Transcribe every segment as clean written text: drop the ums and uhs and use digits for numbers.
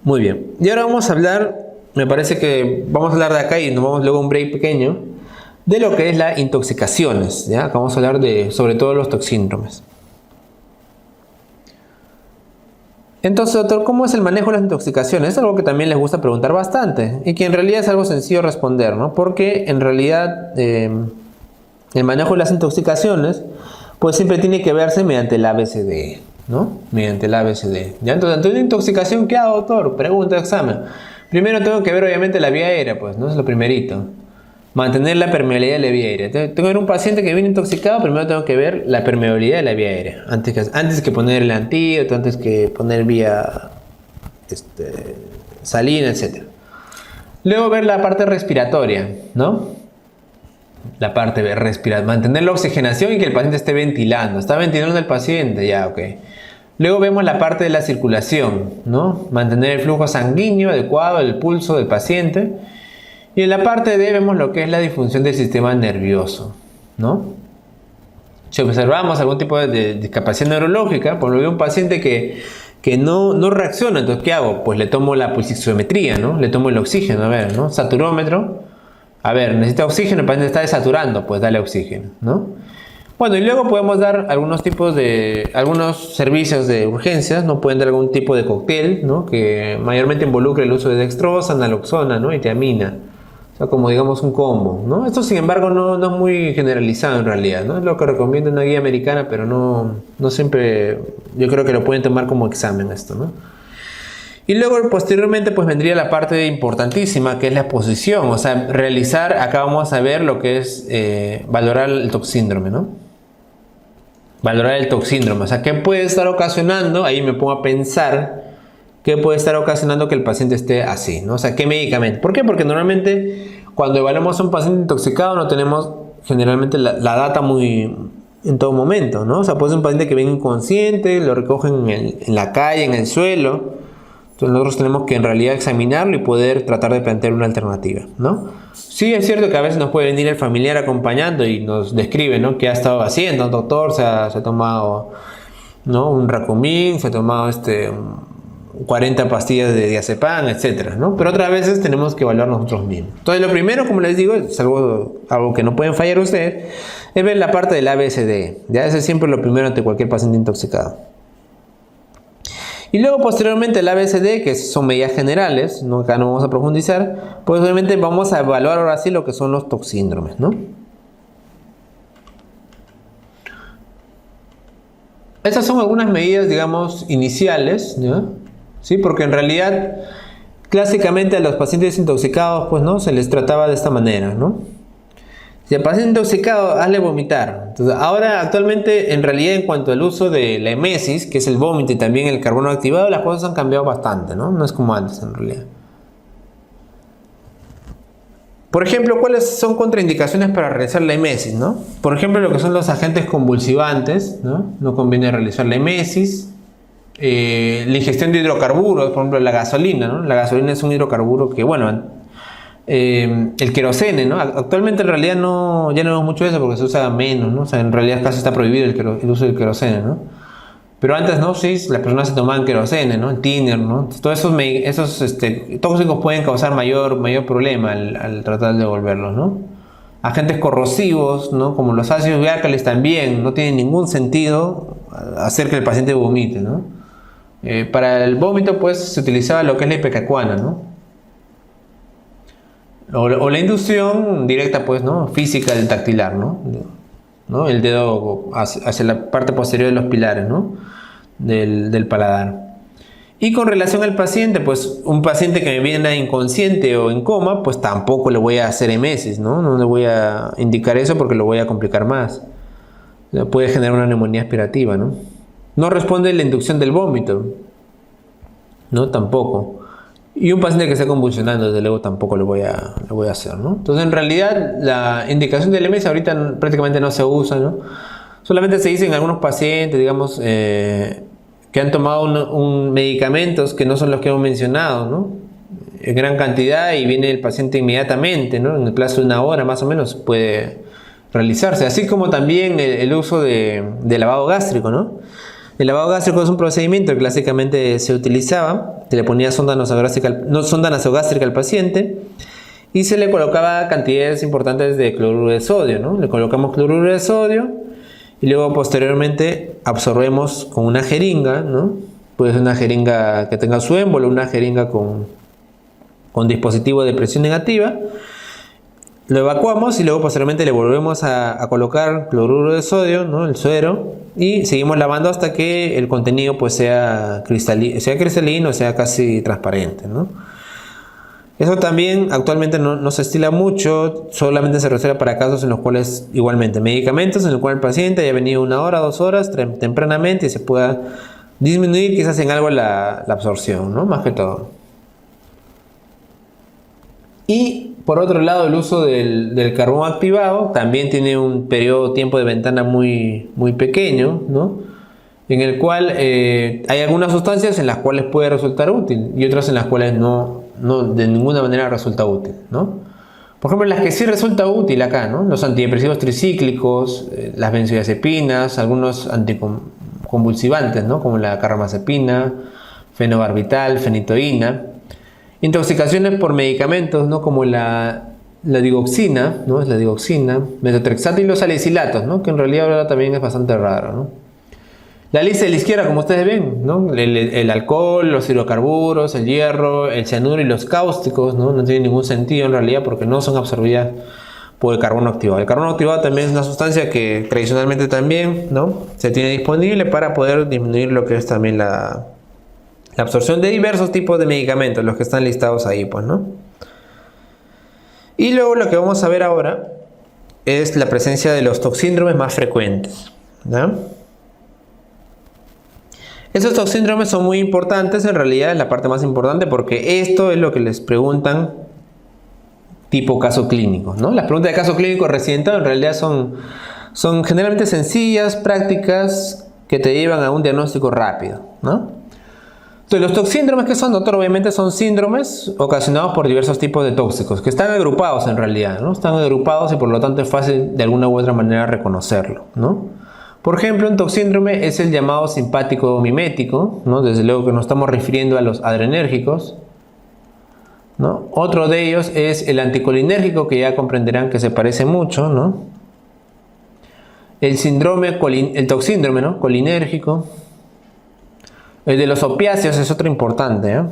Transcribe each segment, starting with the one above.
Muy bien. Y ahora vamos a hablar, me parece que vamos a hablar de acá y nos vamos luego a un break pequeño, de lo que es las intoxicaciones, ¿ya? Acá vamos a hablar de, sobre todo, los toxíndromes. Entonces, doctor, ¿cómo es el manejo de las intoxicaciones? Es algo que también les gusta preguntar bastante y que en realidad es algo sencillo responder, ¿no? Porque en realidad el manejo de las intoxicaciones pues siempre tiene que verse mediante el ABCD, ¿no? Mediante el ABCD. ¿Ya? Entonces, ante una intoxicación, ¿qué hago, doctor? Pregunta de examen. Primero tengo que ver obviamente la vía aérea, pues, ¿no? Es lo primerito. Mantener la permeabilidad de la vía aérea. Tengo que ver un paciente que viene intoxicado, primero tengo que ver la permeabilidad de la vía aérea. Antes que poner el antídoto, antes que poner vía salina, etc. Luego ver la parte respiratoria, ¿no? La parte de respirar, mantener la oxigenación y que el paciente esté ventilando. Está ventilando el paciente, ya, ok. Luego vemos la parte de la circulación, ¿no? Mantener el flujo sanguíneo adecuado, el pulso del paciente. Y en la parte D vemos lo que es la disfunción del sistema nervioso, ¿no? Si observamos algún tipo de discapacidad neurológica, por ejemplo, un paciente que no reacciona, entonces ¿qué hago? Pues le tomo la pulsiometría, ¿no? Le tomo el oxígeno, a ver, ¿no? Saturómetro. A ver, necesita oxígeno, el paciente está desaturando, pues dale oxígeno, ¿no? Bueno, y luego podemos dar algunos servicios de urgencias, ¿no? Pueden dar algún tipo de cóctel, ¿no? Que mayormente involucre el uso de dextrosa, naloxona, ¿no? Y tiamina. O sea, como digamos un combo, ¿no? Esto, sin embargo, no es muy generalizado en realidad, ¿no? Es lo que recomienda una guía americana, pero no siempre, yo creo que lo pueden tomar como examen esto, ¿no? Y luego, posteriormente, pues vendría la parte importantísima, que es la posición, o sea, acá vamos a ver lo que es valorar el toxíndrome, ¿no? Valorar el toxíndrome, o sea, ¿qué puede estar ocasionando? Ahí me pongo a pensar. ¿Qué puede estar ocasionando que el paciente esté así, ¿no? O sea, ¿qué medicamento? ¿Por qué? Porque normalmente cuando evaluamos a un paciente intoxicado no tenemos generalmente la data muy en todo momento, ¿no? O sea, puede ser un paciente que viene inconsciente, lo recogen en la calle, en el suelo. Entonces nosotros tenemos que en realidad examinarlo y poder tratar de plantear una alternativa, ¿no? Sí, es cierto que a veces nos puede venir el familiar acompañando y nos describe, ¿no? ¿Qué ha estado haciendo? Doctor, se ha tomado, ¿no? Un Racumín, se ha tomado 40 pastillas de diazepam, etcétera, ¿no? Pero otras veces tenemos que evaluar nosotros mismos. Entonces, lo primero, como les digo, es algo que no pueden fallar ustedes, es ver la parte del ABCD. Ya ese es siempre lo primero ante cualquier paciente intoxicado. Y luego, posteriormente, el ABCD, que son medidas generales, ¿no? Acá no vamos a profundizar, pues obviamente vamos a evaluar ahora sí lo que son los toxíndromes, ¿no? Esas son algunas medidas, digamos, iniciales, ¿no? ¿Sí? Porque en realidad, clásicamente a los pacientes intoxicados, pues, ¿no? Se les trataba de esta manera, ¿no? Si el paciente intoxicado, hazle vomitar. Entonces, ahora, actualmente, en realidad, en cuanto al uso de la emesis, que es el vómito y también el carbono activado, las cosas han cambiado bastante, ¿no? No es como antes, en realidad. Por ejemplo, ¿cuáles son contraindicaciones para realizar la emesis, ¿no? Por ejemplo, lo que son los agentes convulsivantes, ¿no? No conviene realizar la emesis. La ingestión de hidrocarburos, por ejemplo la gasolina, ¿no? La gasolina es un hidrocarburo que, bueno, el querosene, ¿no? Actualmente en realidad ya no vemos mucho eso porque se usa menos, ¿no? O sea, en realidad casi está prohibido el uso del querosene, ¿no? Pero antes, ¿no? Sí, las personas se tomaban querosene, ¿no? El tiner, ¿no? Todos esos tóxicos pueden causar mayor problema al tratar de devolverlos, ¿no? Agentes corrosivos, ¿no? Como los ácidos biálcalis también, no tiene ningún sentido hacer que el paciente vomite, ¿no? Para el vómito, pues, se utilizaba lo que es la ipecacuana, ¿no? O la inducción directa, pues, ¿no? Física del tactilar, ¿no? El dedo hacia la parte posterior de los pilares, ¿no? Del paladar. Y con relación al paciente, pues, un paciente que me viene inconsciente o en coma, pues tampoco le voy a hacer emesis, ¿no? No le voy a indicar eso porque lo voy a complicar más. Puede generar una neumonía aspirativa, ¿no? No responde la inducción del vómito, ¿no? Tampoco. Y un paciente que esté convulsionando, desde luego, tampoco lo voy a hacer, ¿no? Entonces, en realidad, la indicación del EMS ahorita prácticamente no se usa, ¿no? Solamente se dice en algunos pacientes, digamos, que han tomado medicamentos que no son los que hemos mencionado, ¿no? En gran cantidad y viene el paciente inmediatamente, ¿no? En el plazo de 1 hora más o menos puede realizarse. Así como también el uso de lavado gástrico, ¿no? El lavado gástrico es un procedimiento que clásicamente se utilizaba, se le ponía sonda nasogástrica al paciente y se le colocaba cantidades importantes de cloruro de sodio, ¿no? Le colocamos cloruro de sodio y luego posteriormente absorbemos con una jeringa, ¿no? Puede ser una jeringa que tenga su émbolo, una jeringa con dispositivo de presión negativa. Lo evacuamos y luego posteriormente le volvemos a colocar cloruro de sodio, ¿no? El suero, y seguimos lavando hasta que el contenido pues sea cristalino, sea casi transparente, ¿no? Eso también actualmente no se estila mucho, solamente se reserva para casos en los cuales igualmente medicamentos en los cuales el paciente haya venido 1 hora, 2 horas tempranamente y se pueda disminuir quizás en algo la absorción, ¿no? Más que todo. Y por otro lado, el uso del carbón activado también tiene un periodo de tiempo de ventana muy pequeño, ¿no? En el cual hay algunas sustancias en las cuales puede resultar útil y otras en las cuales no de ninguna manera resulta útil, ¿no? Por ejemplo, en las que sí resulta útil acá, ¿no? Los antidepresivos tricíclicos, las benzodiazepinas, algunos anticonvulsivantes, ¿no? Como la carbamazepina, fenobarbital, fenitoína. Intoxicaciones por medicamentos, ¿no? Como la digoxina, ¿no? Es la digoxina, metotrexato y los salicilatos, ¿no? Que en realidad ahora también es bastante raro, ¿no? La lista de la izquierda, como ustedes ven, ¿no? El alcohol, los hidrocarburos, el hierro, el cianuro y los cáusticos, ¿no? No tienen ningún sentido en realidad porque no son absorbidas por el carbono activado. El carbono activado también es una sustancia que tradicionalmente también, ¿no? Se tiene disponible para poder disminuir lo que es también la absorción de diversos tipos de medicamentos, los que están listados ahí, pues, ¿no? Y luego lo que vamos a ver ahora es la presencia de los toxíndromes más frecuentes, ¿no? Esos toxíndromes son muy importantes, en realidad es la parte más importante porque esto es lo que les preguntan tipo caso clínico, ¿no? Las preguntas de caso clínico residentado en realidad son generalmente sencillas, prácticas, que te llevan a un diagnóstico rápido, ¿no? Entonces, los toxíndromes, ¿qué son, doctor? Obviamente son síndromes ocasionados por diversos tipos de tóxicos, que están agrupados en realidad, ¿no? Están agrupados y por lo tanto es fácil de alguna u otra manera reconocerlo, ¿no? Por ejemplo, un toxíndrome es el llamado simpático mimético, ¿no? Desde luego que nos estamos refiriendo a los adrenérgicos, ¿no? Otro de ellos es el anticolinérgico, que ya comprenderán que se parece mucho, ¿no? El toxíndrome, ¿no? Colinérgico. El de los opiáceos es otro importante, ¿eh?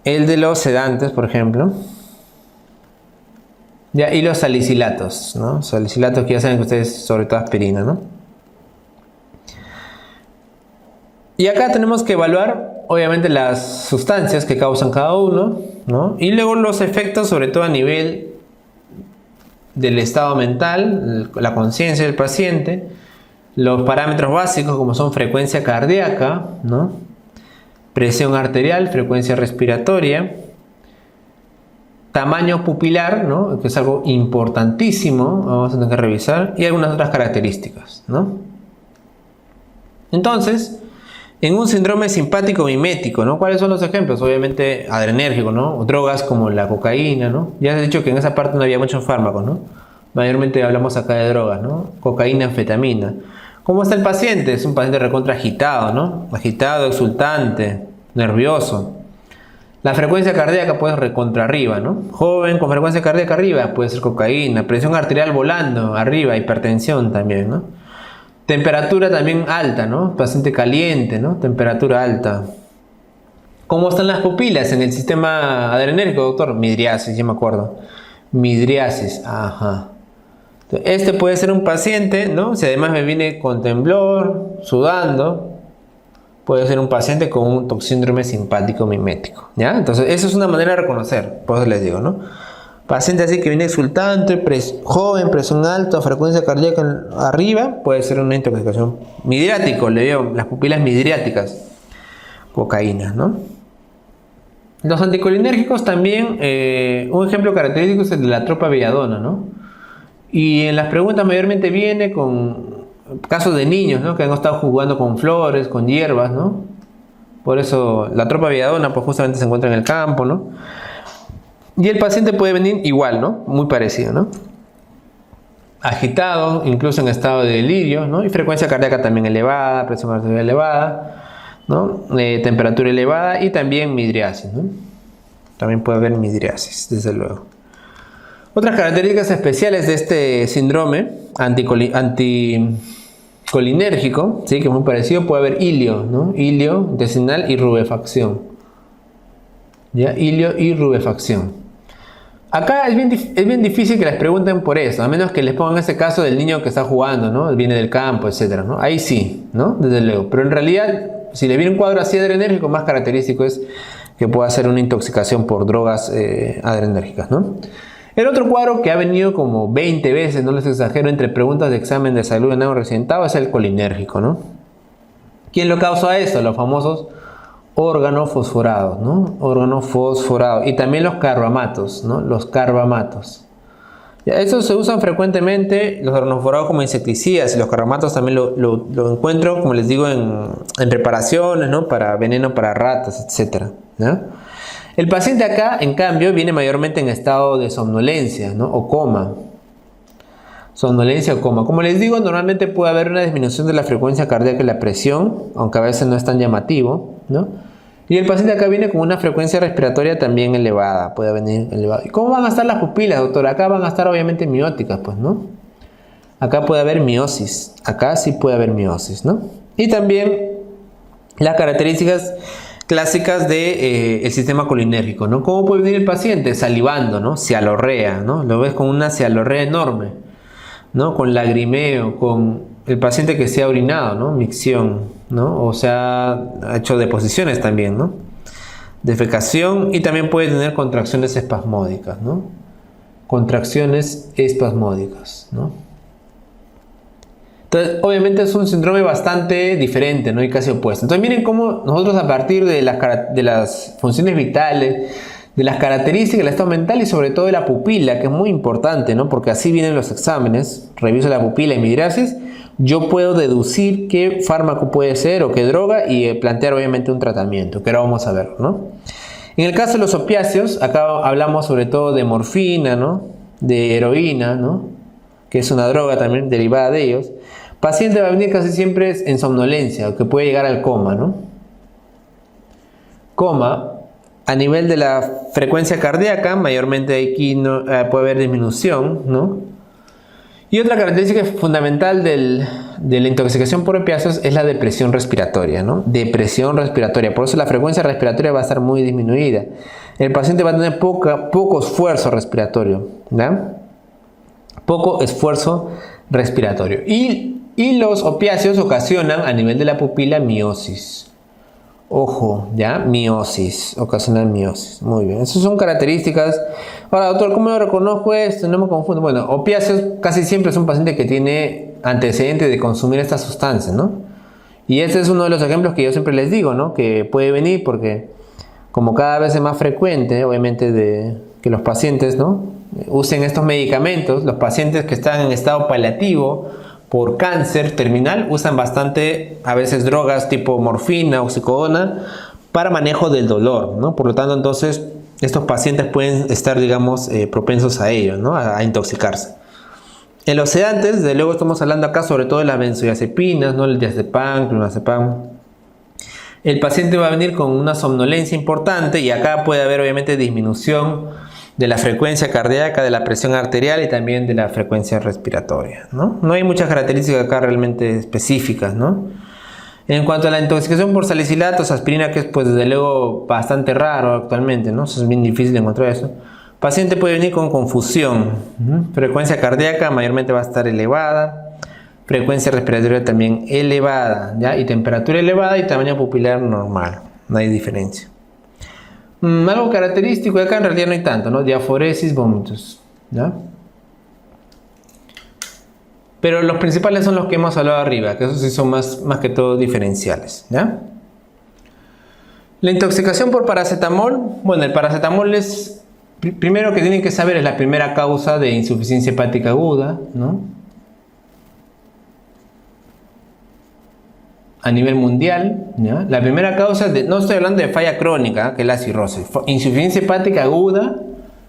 El de los sedantes, por ejemplo. Ya, y los salicilatos, ¿no? Salicilatos que ya saben que ustedes, sobre todo aspirina, ¿no? Y acá tenemos que evaluar, obviamente, las sustancias que causan cada uno, ¿no? Y luego los efectos, sobre todo a nivel del estado mental, la conciencia del paciente. Los parámetros básicos como son frecuencia cardíaca, ¿no? Presión arterial, frecuencia respiratoria, tamaño pupilar, ¿no? Que es algo importantísimo, vamos a tener que revisar, y algunas otras características, ¿no? Entonces, en un síndrome simpático mimético, ¿no? ¿Cuáles son los ejemplos? Obviamente adrenérgico, ¿no? Drogas como la cocaína, ¿no? Ya he dicho que en esa parte no había muchos fármacos, ¿no? Mayormente hablamos acá de drogas, ¿no? Cocaína, anfetamina. ¿Cómo está el paciente? Es un paciente recontra agitado, ¿no? Agitado, exultante, nervioso. La frecuencia cardíaca puede recontra arriba, ¿no? Joven con frecuencia cardíaca arriba, puede ser cocaína. Presión arterial volando arriba, hipertensión también, ¿no? Temperatura también alta, ¿no? Paciente caliente, ¿no? Temperatura alta. ¿Cómo están las pupilas en el sistema adrenérgico, doctor? Midriasis, ya me acuerdo. Midriasis, ajá. Este puede ser un paciente, ¿no? Si además me viene con temblor, sudando, puede ser un paciente con un toxíndrome simpático mimético, ¿ya? Entonces, eso es una manera de reconocer, por eso les digo, ¿no? Paciente así que viene exultante, joven, presión alta, frecuencia cardíaca arriba, puede ser una intoxicación midriático, le digo, las pupilas midriáticas, cocaína, ¿no? Los anticolinérgicos también, un ejemplo característico es el de la tropa belladona, ¿no? Y en las preguntas mayormente viene con casos de niños, ¿no? Que han estado jugando con flores, con hierbas, ¿no? Por eso la tropa belladona pues justamente se encuentra en el campo, ¿no? Y el paciente puede venir igual, ¿no? Muy parecido, ¿no? agitado, incluso en estado de delirio, ¿no? Y frecuencia cardíaca también elevada, presión arterial elevada, ¿no? Temperatura elevada y también midriasis, ¿no? También puede haber midriasis, desde luego. Otras características especiales de este síndrome anticolinérgico, ¿sí? Que es muy parecido, puede haber hilio, ¿no? Hilio intestinal y rubefacción. ¿Ya? Hilio y rubefacción. Acá es bien difícil que les pregunten por eso, a menos que les pongan ese caso del niño que está jugando, ¿no? Viene del campo, etc., ¿no? Ahí sí, ¿no? Desde luego. Pero en realidad, si les viene un cuadro así adrenérgico, más característico es que pueda ser una intoxicación por drogas adrenérgicas, ¿no? El otro cuadro que ha venido como 20 veces, no les exagero, entre preguntas de examen de salud en agua residentado es el colinérgico, ¿no? ¿Quién lo causa eso? Los famosos órganos fosforados, ¿no? Órganos fosforados. Y también los carbamatos, ¿no? Los carbamatos. Estos se usan frecuentemente, los órganos fosforados, como insecticidas, y los carbamatos también lo encuentro, como les digo, en preparaciones, ¿no? Para veneno para ratas, etc., ¿no? El paciente acá, en cambio, viene mayormente en estado de somnolencia, ¿no? O coma. Somnolencia o coma. Como les digo, normalmente puede haber una disminución de la frecuencia cardíaca y la presión, aunque a veces no es tan llamativo, ¿no? Y el paciente acá viene con una frecuencia respiratoria también elevada, puede venir elevada. ¿Y cómo van a estar las pupilas, doctor? Acá van a estar obviamente mióticas, pues, ¿no? Acá puede haber miosis, acá sí puede haber miosis, ¿no? Y también las características clásicas del sistema colinérgico, ¿no? ¿Cómo puede venir el paciente? Salivando, ¿no? Cialorrea, ¿no? Lo ves con una cialorrea enorme, ¿no? Con lagrimeo, con el paciente que se ha orinado, ¿no? Micción, ¿no? O sea, ha hecho deposiciones también, ¿no? Defecación, y también puede tener contracciones espasmódicas, ¿no? Contracciones espasmódicas, ¿no? Entonces, obviamente es un síndrome bastante diferente, ¿no? Y casi opuesto. Entonces, miren cómo nosotros, a partir de las funciones vitales, de las características del estado mental y sobre todo de la pupila, que es muy importante, ¿no? Porque así vienen los exámenes, reviso la pupila y midriasis, yo puedo deducir qué fármaco puede ser o qué droga y plantear obviamente un tratamiento, que ahora vamos a ver, ¿no? En el caso de los opiáceos, acá hablamos sobre todo de morfina, ¿no? De heroína, ¿no? Que es una droga también derivada de ellos. Paciente va a venir casi siempre en somnolencia, o que puede llegar al coma, ¿no? Coma, a nivel de la frecuencia cardíaca, mayormente aquí no, puede haber disminución, ¿no? Y otra característica fundamental de la intoxicación por opiáceos es la depresión respiratoria, ¿no? Depresión respiratoria, por eso la frecuencia respiratoria va a estar muy disminuida. El paciente va a tener poco esfuerzo respiratorio, ¿ya? Poco esfuerzo respiratorio. Y los opiáceos ocasionan a nivel de la pupila miosis. Ojo, ¿ya? Miosis, ocasionan miosis. Muy bien, esas son características. Ahora, doctor, ¿cómo lo reconozco esto? No me confundo. Bueno, opiáceos casi siempre es un paciente que tiene antecedentes de consumir estas sustancias, ¿no? Y este es uno de los ejemplos que yo siempre les digo, ¿no? Que puede venir porque como cada vez es más frecuente, obviamente, que los pacientes, ¿no? Usen estos medicamentos, los pacientes que están en estado paliativo por cáncer terminal usan bastante a veces drogas tipo morfina, oxicodona para manejo del dolor, ¿no? Por lo tanto, entonces, estos pacientes pueden estar, digamos, propensos a ello, ¿no? A intoxicarse. En los sedantes, desde luego estamos hablando acá sobre todo de las benzodiazepinas, ¿no? El diazepam, clonazepam. El paciente va a venir con una somnolencia importante y acá puede haber obviamente disminución de la frecuencia cardíaca, de la presión arterial y también de la frecuencia respiratoria, ¿no? No hay muchas características acá realmente específicas, ¿no? En cuanto a la intoxicación por salicilatos, aspirina, que es pues desde luego bastante raro actualmente, ¿no? Eso es bien difícil de encontrar eso. Paciente puede venir con confusión, frecuencia cardíaca mayormente va a estar elevada, frecuencia respiratoria también elevada, ¿ya? Y temperatura elevada y tamaño pupilar normal, no hay diferencia. Algo característico de acá en realidad no hay tanto, ¿no? Diaforesis, vómitos, ¿ya? Pero los principales son los que hemos hablado arriba, que esos sí son más que todo diferenciales, ¿ya? La intoxicación por paracetamol, bueno, el paracetamol es, primero que tienen que saber, es la primera causa de insuficiencia hepática aguda, ¿no? A nivel mundial, ¿ya? La primera causa, no estoy hablando de falla crónica, que es la cirrosis, insuficiencia hepática aguda,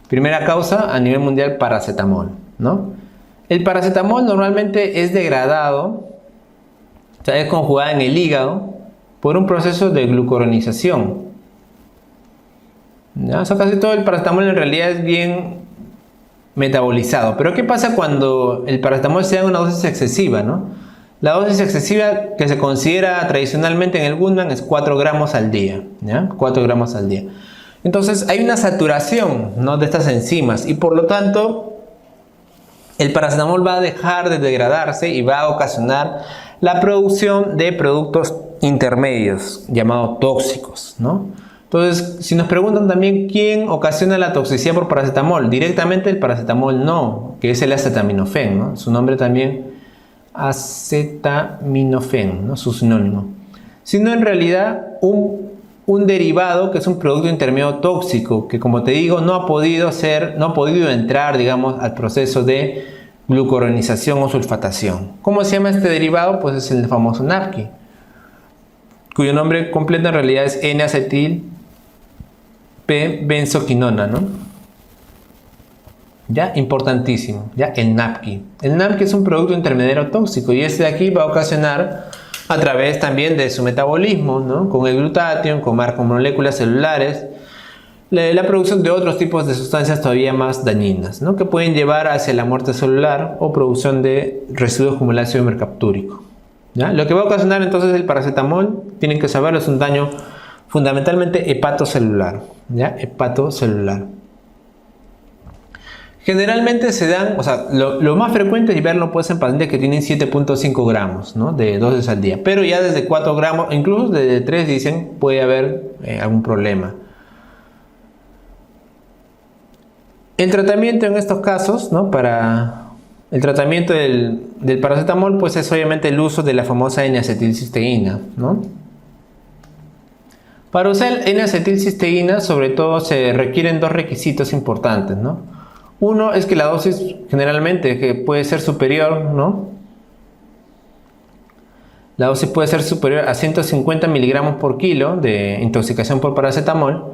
primera causa a nivel mundial paracetamol, ¿no? El paracetamol normalmente es degradado, o sea, es conjugado en el hígado por un proceso de glucuronización. ¿Ya? O sea, casi todo el paracetamol en realidad es bien metabolizado. Pero ¿qué pasa cuando el paracetamol se da en una dosis excesiva, ¿no? La dosis excesiva que se considera tradicionalmente en el Gutmann es 4 gramos al día, ¿ya? 4 gramos al día. Entonces hay una saturación, ¿no?, de estas enzimas y por lo tanto el paracetamol va a dejar de degradarse y va a ocasionar la producción de productos intermedios llamados tóxicos, ¿no? Entonces, si nos preguntan también quién ocasiona la toxicidad por paracetamol, directamente el paracetamol no, que es el acetaminofén, ¿no? Su nombre también, acetaminofén, ¿no?, su sinónimo. Sino en realidad un derivado que es un producto intermedio tóxico que, como te digo, no ha podido entrar, digamos, al proceso de glucuronización o sulfatación. ¿Cómo se llama este derivado? Pues es el famoso NAPQI, cuyo nombre completo en realidad es N-acetil P-benzoquinona, ¿no? Ya, importantísimo, ya, el NAPQI. El NAPQI es un producto intermediario tóxico y este de aquí va a ocasionar, a través también de su metabolismo, ¿no?, con el glutatión, con macromoléculas celulares, la producción de otros tipos de sustancias todavía más dañinas, ¿no?, que pueden llevar hacia la muerte celular o producción de residuos como el ácido mercaptúrico. ¿Ya? Lo que va a ocasionar entonces el paracetamol, tienen que saberlo, es un daño fundamentalmente hepatocelular, ¿ya? Hepatocelular. Generalmente se dan, o sea, lo más frecuente es verlo pues en pacientes que tienen 7.5 gramos, ¿no?, de dosis al día, pero ya desde 4 gramos, incluso desde 3 dicen puede haber algún problema. El tratamiento en estos casos, ¿no?, para el tratamiento del paracetamol, pues es obviamente el uso de la famosa N-acetilcisteína, ¿no? Para usar N-acetilcisteína, sobre todo se requieren dos requisitos importantes, ¿no? Uno es que la dosis generalmente que puede ser superior, ¿no? La dosis puede ser superior a 150 miligramos por kilo de intoxicación por paracetamol.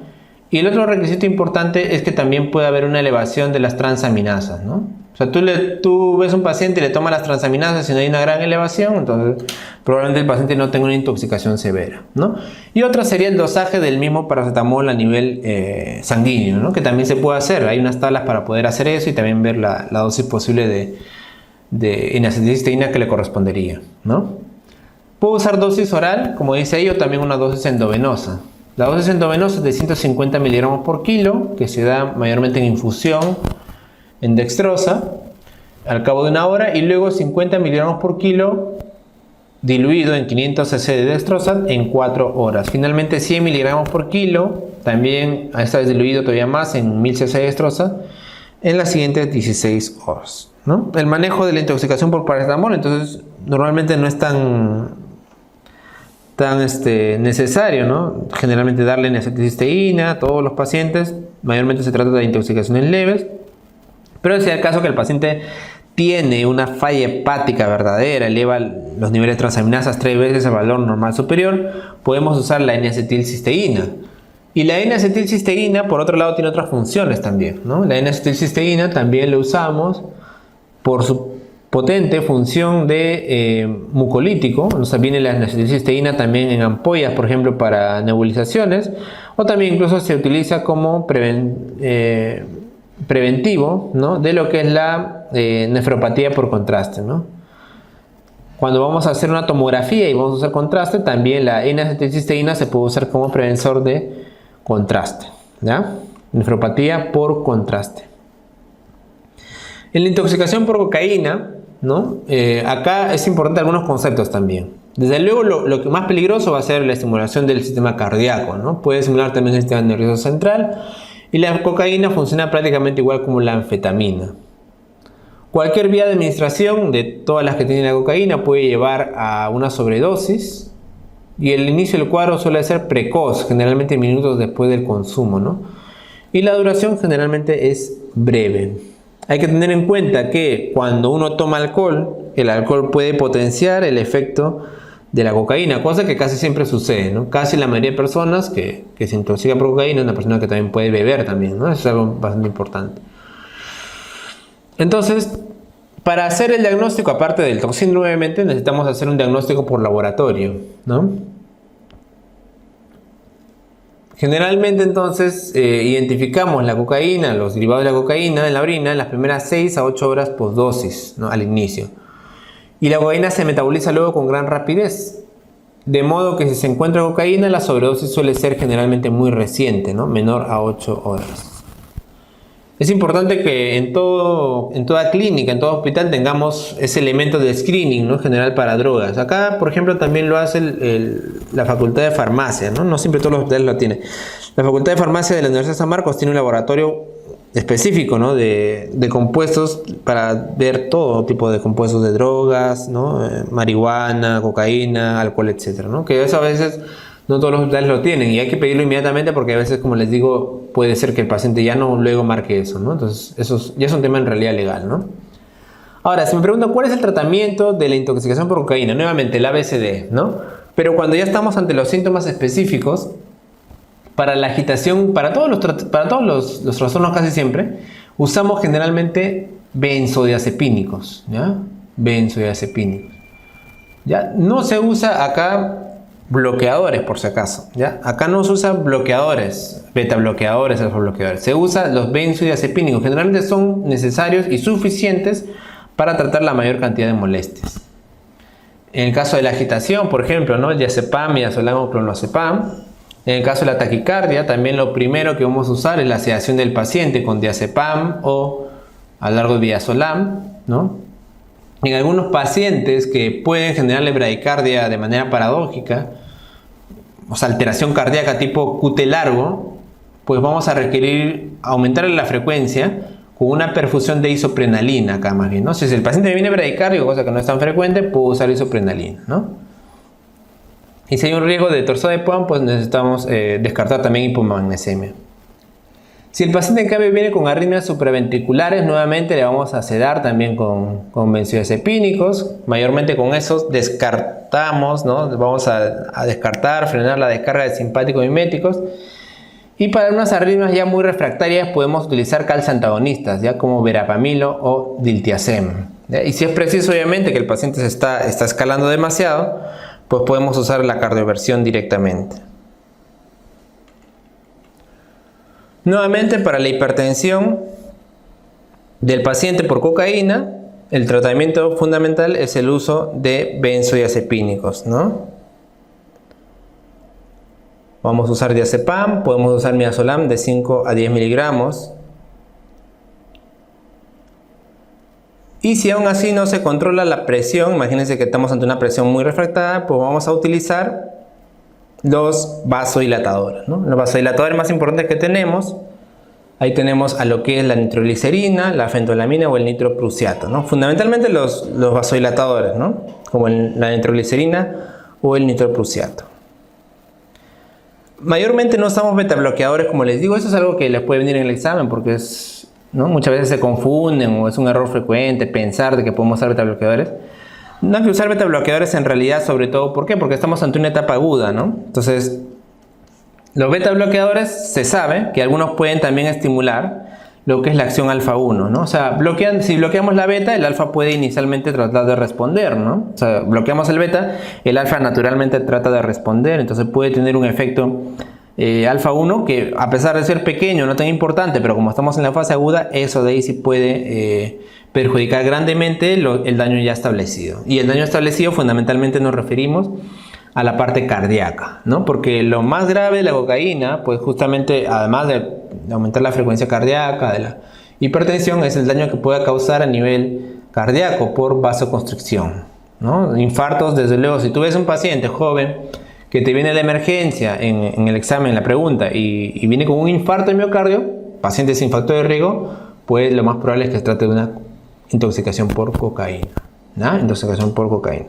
Y el otro requisito importante es que también puede haber una elevación de las transaminasas, ¿no? O sea, tú ves un paciente y le tomas las transaminasas y no hay una gran elevación, entonces probablemente el paciente no tenga una intoxicación severa, ¿no? Y otra sería el dosaje del mismo paracetamol a nivel sanguíneo, ¿no?, que también se puede hacer. Hay unas tablas para poder hacer eso y también ver la dosis posible de N-acetilcisteína que le correspondería, ¿no? Puedo usar dosis oral, como dice ahí, o también una dosis endovenosa. La dosis endovenosa es de 150 miligramos por kilo, que se da mayormente en infusión, en dextrosa, al cabo de una hora, y luego 50 miligramos por kilo diluido en 500 cc de dextrosa en 4 horas. Finalmente 100 miligramos por kilo, también a esta vez diluido todavía más en 1000 cc de dextrosa, en las siguientes 16 horas, ¿no? El manejo de la intoxicación por paracetamol, entonces, normalmente no es tan necesario, ¿no? Generalmente darle N-acetilcisteína a todos los pacientes, mayormente se trata de intoxicaciones leves, pero si es el caso que el paciente tiene una falla hepática verdadera, eleva los niveles de transaminasas 3 veces el valor normal superior, podemos usar la N-acetilcisteína. Y la N-acetilcisteína, por otro lado, tiene otras funciones también, ¿no? La N-acetilcisteína también la usamos por su potente función de mucolítico. O sea, viene la N-acetilcisteína también en ampollas, por ejemplo, para nebulizaciones, o también incluso se utiliza como preventivo, ¿no?, de lo que es la nefropatía por contraste, ¿no? Cuando vamos a hacer una tomografía y vamos a hacer contraste, también la N-acetilcisteína se puede usar como preventor de contraste, ¿ya? Nefropatía por contraste. En la intoxicación por cocaína, ¿no? Acá es importante algunos conceptos también. Desde luego lo que más peligroso va a ser la estimulación del sistema cardíaco, ¿no? Puede estimular también el sistema nervioso central, y la cocaína funciona prácticamente igual como la anfetamina. Cualquier vía de administración de todas las que tiene la cocaína puede llevar a una sobredosis, y el inicio del cuadro suele ser precoz, generalmente minutos después del consumo, ¿no? Y la duración generalmente es breve. Hay que tener en cuenta que cuando uno toma alcohol, el alcohol puede potenciar el efecto de la cocaína, cosa que casi siempre sucede, ¿no? Casi la mayoría de personas que se intoxican por cocaína es una persona que también puede beber también, ¿no? Eso es algo bastante importante. Entonces, Para hacer el diagnóstico, aparte del toxímetro, nuevamente necesitamos hacer un diagnóstico por laboratorio, ¿no? Generalmente entonces identificamos la cocaína, los derivados de la cocaína en la orina en las primeras 6 a 8 horas postdosis, ¿no? Al inicio. Y la cocaína se metaboliza luego con gran rapidez. De modo que si se encuentra cocaína, la sobredosis suele ser generalmente muy reciente, ¿no? Menor a 8 horas. Es importante que en toda clínica, en todo hospital, tengamos ese elemento de screening, ¿no? General para drogas. Acá, por ejemplo, también lo hace la Facultad de Farmacia, ¿no? No siempre todos los hospitales lo tienen. La Facultad de Farmacia de la Universidad de San Marcos tiene un laboratorio específico, ¿no? de compuestos para ver todo tipo de compuestos de drogas, ¿no? Marihuana, cocaína, alcohol, etcétera, ¿no? Que eso a veces no todos los hospitales lo tienen y hay que pedirlo inmediatamente porque a veces, como les digo, puede ser que el paciente ya no luego marque eso, ¿no? Entonces, eso ya es un tema en realidad legal, ¿no? Ahora, si me preguntan cuál es el tratamiento de la intoxicación por cocaína, nuevamente el ABCD, ¿no? Pero cuando ya estamos ante los síntomas específicos, para la agitación, para todos los trastornos casi siempre, usamos generalmente benzodiazepínicos, ¿ya? Benzodiazepínicos. ¿Ya? No se usa acá bloqueadores, por si acaso, ¿ya? Acá no se usa bloqueadores, beta bloqueadores, alfa bloqueadores. Se usa los benzodiazepínicos. Generalmente son necesarios y suficientes para tratar la mayor cantidad de molestias. En el caso de la agitación, por ejemplo, ¿no? El diazepam, midazolam o clonazepam. En el caso de la taquicardia, también lo primero que vamos a usar es la sedación del paciente con diazepam o a lo largo de midazolam, ¿no? En algunos pacientes que pueden generar bradicardia de manera paradójica, o sea, alteración cardíaca tipo QT largo, pues vamos a requerir aumentar la frecuencia con una perfusión de isoprenalina acá más bien, ¿no? Si el paciente viene bradicárdico, cosa que no es tan frecuente, puedo usar isoprenalina, ¿no? Y si hay un riesgo de torsada de Pound, pues necesitamos descartar también hipomagnesemia. Si el paciente en cambio viene con arritmias supraventriculares, nuevamente le vamos a sedar también con benzodiazepínicos. Mayormente con esos descartamos, ¿no? Vamos a descartar, frenar la descarga de simpáticos miméticos. Y para unas arritmias ya muy refractarias podemos utilizar calciantagonistas, ya como verapamilo o diltiazem. ¿Ya? Y si es preciso, obviamente, que el paciente se está escalando demasiado, pues podemos usar la cardioversión directamente. Nuevamente, para la hipertensión del paciente por cocaína, el tratamiento fundamental es el uso de benzodiazepínicos, ¿no? Vamos a usar diazepam, podemos usar midazolam de 5 a 10 miligramos. Y si aún así no se controla la presión, imagínense que estamos ante una presión muy refractada, pues vamos a utilizar los vasodilatadores, ¿no? Los vasodilatadores más importantes que tenemos, ahí tenemos a lo que es la nitroglicerina, la fentolamina o el nitroprusiato, ¿no? Fundamentalmente los vasodilatadores, ¿no? Como la nitroglicerina o el nitroprusiato. Mayormente no usamos betabloqueadores, como les digo, eso es algo que les puede venir en el examen porque es, ¿no? Muchas veces se confunden o es un error frecuente pensar de que podemos usar betabloqueadores. No hay que usar betabloqueadores en realidad, sobre todo, ¿por qué? Porque estamos ante una etapa aguda, ¿no? Entonces, los betabloqueadores se sabe que algunos pueden también estimular lo que es la acción alfa-1, ¿no? O sea, si bloqueamos la beta, el alfa puede inicialmente tratar de responder, ¿no? O sea, bloqueamos el beta, el alfa naturalmente trata de responder, entonces puede tener un efecto alfa-1 que, a pesar de ser pequeño, no tan importante, pero como estamos en la fase aguda, eso de ahí sí puede perjudicar grandemente el daño ya establecido. Y el daño establecido fundamentalmente nos referimos a la parte cardíaca, ¿no? Porque lo más grave de la cocaína, pues justamente, además de aumentar la frecuencia cardíaca, de la hipertensión, es el daño que puede causar a nivel cardíaco por vasoconstricción, ¿no? Infartos, desde luego, si tú ves un paciente joven que te viene de emergencia en el examen, en la pregunta, y viene con un infarto de miocardio, paciente sin factor de riesgo, pues lo más probable es que se trate de una intoxicación por cocaína, ¿no? Intoxicación por cocaína.